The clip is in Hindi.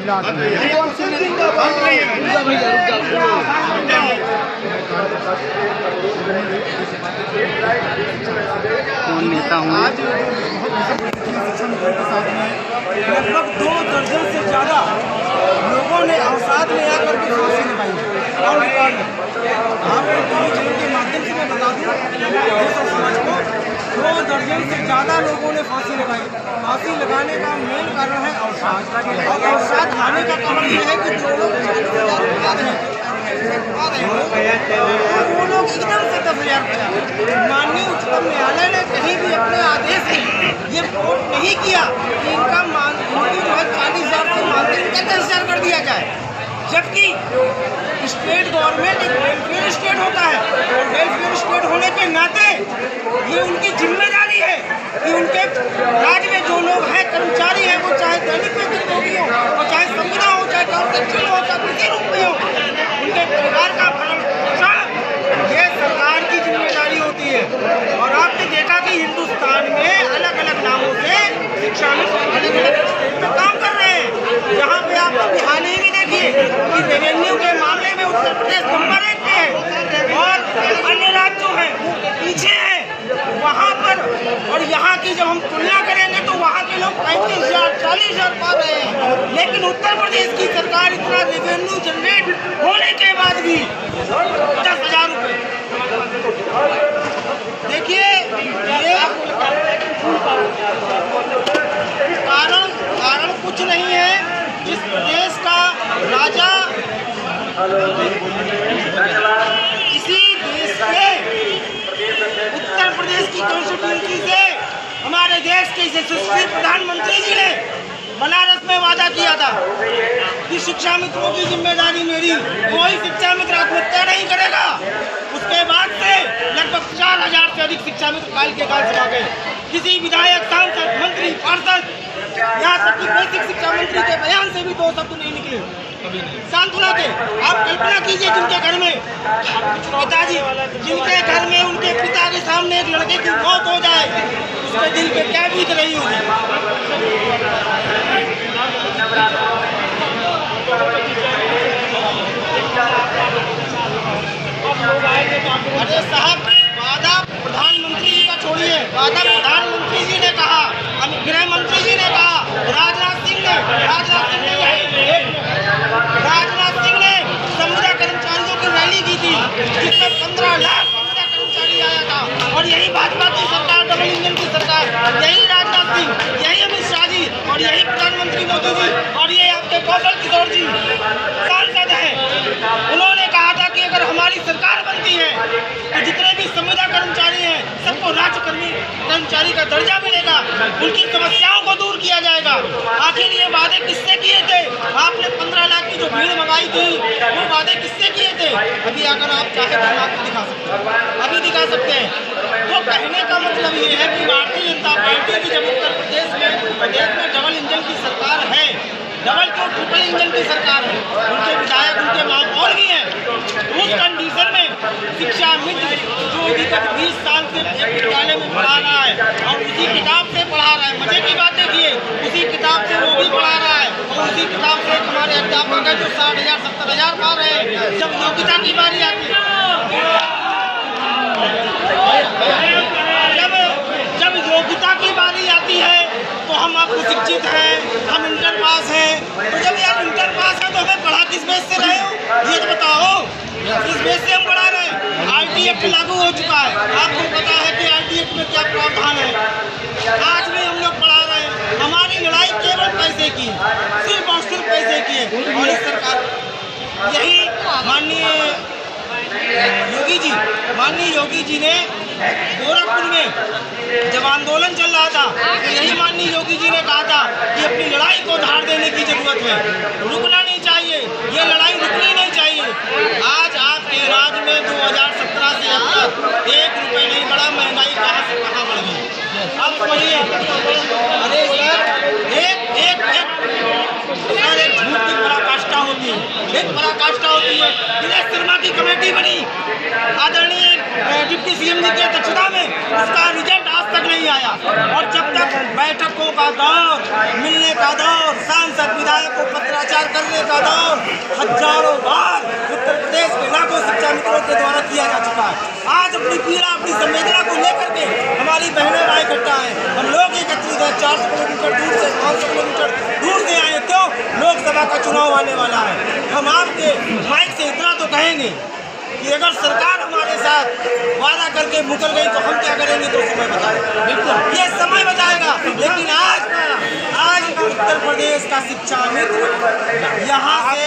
गुजरात में। कौन नेता हूँ? आज लगभग 2 दर्जन से ज़्यादा लोगों ने अवसाद में आकर के फांसी लगाई और रिकॉर्ड में आपको टीवी चैनल के माध्यम से मैं बता दूँ देश और समाज को 2 दर्जन से ज़्यादा लोगों ने फांसी लगाई। फांसी लगाने का मेन कारण है अवसाद, और अवसाद आने का कारण यह है कि जो लोग वो लोग एकदम से 10,000 माननीय उच्चतम न्यायालय ने कहीं भी अपने आदेश में ये कोर्ट नहीं किया कि इनका उनकी जो है 40,000 से मानदेय 10,000 कर दिया जाए, जबकि स्टेट गवर्नमेंट एक वेलफेयर स्टेट होता है और वेलफेयर स्टेट होने के नाते ये उनकी जिम्मेदारी है कि उनके राज्य में जो लोग हैं कर्मचारी हैं, वो चाहे दैनिक वेतन भोगी हो, और चाहे संविदा हो, चाहे कॉन्ट्रेक्चुअल हो, चाहे किसी रूप में हो, उनके परिवार का भरण पोषण ये सरकार की जिम्मेदारी होती है। और आपने देखा कि हिंदुस्तान में अलग अलग नामों से शिक्षा में अलग अलग स्टेट में काम कर रहे हैं। जहाँ पे आप अभी हाल ही में देखिए कि रेवेन्यू के मामले में उत्तर प्रदेश नंबर 1 पे है और अन्य राज्य जो है पीछे है वहाँ पर। और यहाँ की जब हम तुलना करेंगे तो वहाँ के लोग 35,000 40,000 पा रहे हैं, लेकिन उत्तर प्रदेश की सरकार इतना रेवेन्यू जनरेट होने के बाद भी 10,000 रुपये। देखिए ये कारण कुछ नहीं है। जिस प्रदेश का राजा किसी देश के उत्तर प्रदेश की कॉन्स्टिट्यूंसी से हमारे देश के यशस्वी प्रधानमंत्री जी ने बनारस में वादा किया था कि शिक्षा मित्रों की जिम्मेदारी मेरी, कोई शिक्षा मित्र आत्महत्या नहीं करेगा। उसके बाद से लगभग 4,000 से अधिक शिक्षा मित्र काल के काल समा गए। किसी विधायक, सांसद, मंत्री, पार्षद, यहाँ तक कि बेसिक शिक्षा मंत्री के बयान से भी 2 शब्द नहीं निकले सांत्वना के। आप कल्पना कीजिए जिनके घर में पिताजी, जिनके घर में उनके पिता के सामने एक लड़के की मौत हो जाए, उसके दिल पे क्या बीत रही होगी। अरे साहब, वादा प्रधानमंत्री जी का छोड़िए, वादा प्रधानमंत्री जी ने कहा, गृह मंत्री जी ने कहा, राजनाथ सिंह ने संविदा कर्मचारियों की रैली की थी जिसमें 15 लाख संविदा कर्मचारी आया था। और यही भाजपा की सरकार, डबल इंजन की सरकार, यही राजनाथ सिंह, यही अमित शाह जी और यही प्रधानमंत्री मोदी जी और ये आपके कौशल किशोर जी सांसद हैं। उन्होंने कहा था कि अगर हमारी सरकार बनती है तो जितने भी संविदा कर्मचारी हैं सबको राज्य कर्मचारी का दर्जा मिलेगा, उनकी समस्याओं को दूर किया जाएगा। आखिर ये वादे किससे किए थे? आपने 15 लाख की जो भीड़ मंगाई थी वो वादे किससे किए थे? अभी अगर आप चाहे तो हम आपको दिखा सकते हैं, अभी दिखा सकते हैं। तो कहने का मतलब ये है कि भारतीय जनता पार्टी की जब उत्तर प्रदेश में डबल इंजन की सरकार है, डबल क्यों ट्रिपल इंजन की सरकार है, उनके विधायक, उनके महापौर भी हैं, उस कंडीशन में शिक्षा मित्र जो विगत 20 साल से एक विद्यालय में पढ़ा रहा है और उसी किताब से पढ़ा रहा है, मजे की बात देखिए, उसी किताब से वो भी पढ़ा रहा है और उसी किताब से हमारे अध्यापक है जो 60,000 70,000 पा रहे हैं। जब योग्यता की बारी आती है, जब योग्यता की बारी आती है तो हम आपको शिक्षित हैं, हम इंटर पास हैं, तो जब यार इंटर पास है तो हमें पढ़ा किस बेस से रहे हो ये तो बताओ। इस बेस से हम पढ़ा रहे हैं। RT एक्ट लागू हो चुका है, आपको पता है कि RT एक्ट में क्या प्रावधान है। आज भी हम लोग पढ़ा रहे हैं। हमारी लड़ाई केवल पैसे की, सिर्फ और सिर्फ पैसे की है। और इस सरकार यही माननीय योगी जी ने गोरखपुर में जब आंदोलन चल रहा था तो यही माननीय योगी जी ने कहा था कि अपनी लड़ाई को धार देने की जरूरत है, रुकना नहीं चाहिए, ये लड़ाई रुकनी नहीं चाहिए। आज आपके राज्य में 2017 से अब तक 1 रुपये नहीं बढ़ा, महंगाई कहाँ से कहाँ बढ़ गई। अब पढ़िए, अरे सर एक झूठ की पराकाष्ठा होती है, दिनेश शर्मा की कमेटी बनी आदरणीय डिप्टी CM जी की अध्यक्षता में, उसका रिजल्ट आज तक नहीं आया। और जब तक बैठकों का दौर, मिलने का दौर, सांसद विधायक को पत्राचार करने का दौर हजारों बार उत्तर प्रदेश के लाखों शिक्षा मित्रों के द्वारा किया जा चुका है। आज अपनी पीड़ा, अपनी संवेदना को लेकर के हमारी बहनें भाई इकट्ठा है, हम लोग एकत्रित हैं। 400 किलोमीटर दूर से, 500 किलोमीटर दूर से आए। क्यों? लोकसभा का चुनाव आने वाला है। हम आपके माइक से इतना तो कहेंगे कि अगर सरकार हमारे साथ वादा करके मुकर गई तो हम क्या करेंगे, तो समय बताएगा। बिल्कुल ये समय बताएगा। लेकिन आज का उत्तर प्रदेश का शिक्षा मित्र यहाँ से